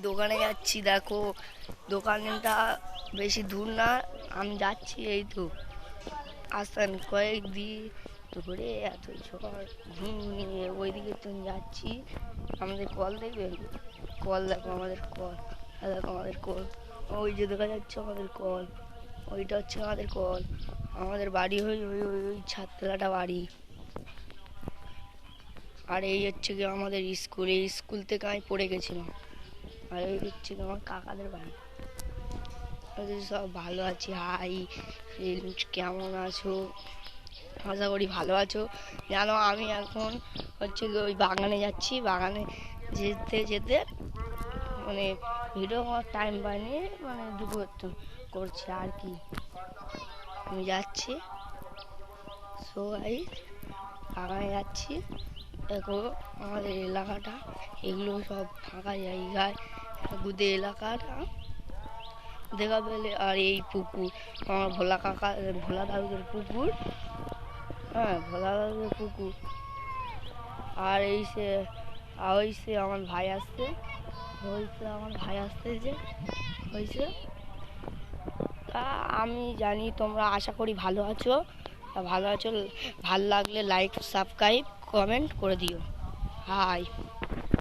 দোকানে যাচ্ছি, দেখো দোকানটা বেশি দূর না, আমি যাচ্ছি এই তো আসান কয়েকদিন ধরে এত ঝড় নিয়ে ওইদিকে তো যাচ্ছি। আমাদের কল দেখবে, কল দেখো আমাদের কল, দেখো আমাদের কল, ওই যে দেখা যাচ্ছে আমাদের কল, ওইটা হচ্ছে আমাদের কল। আমাদের বাড়ি ওই ওই ওই ওই ছাদতলাটা বাড়ি। আর এই হচ্ছে কি আমাদের স্কুল, এই স্কুল থেকে আমি পড়ে গেছিলাম। আর এই হচ্ছে কি আমার কাকাদের বাড়ি। সব ভালো আছি। হাই, কেমন আছো? আশা করি ভালো আছো। জানো আমি এখন হচ্ছে ওই বাগানে যাচ্ছি, বাগানে যেতে যেতে মানে ভিডিও করার টাইম পাইনি, মানে দুটো করছি আর কি। আমি যাচ্ছি সবাই বাগানে যাচ্ছি। দেখো আমাদের এলাকাটা, এগুলো সব ফাঁকা জায়গায় গুদে এলাকাটা দেখা পেলে। আর এই পুকুর আমার ভোলা দাদুদের পুকুর, হ্যাঁ ভোলা দাদুদের পুকুর। আর হয়েছে আমার ভাই আসতে, যে হয়েছে। তা আমি জানি তোমরা আশা করি ভালো আছো। ভালো লাগলে লাইক সাবস্ক্রাইব কমেন্ট করে দিও। হাই।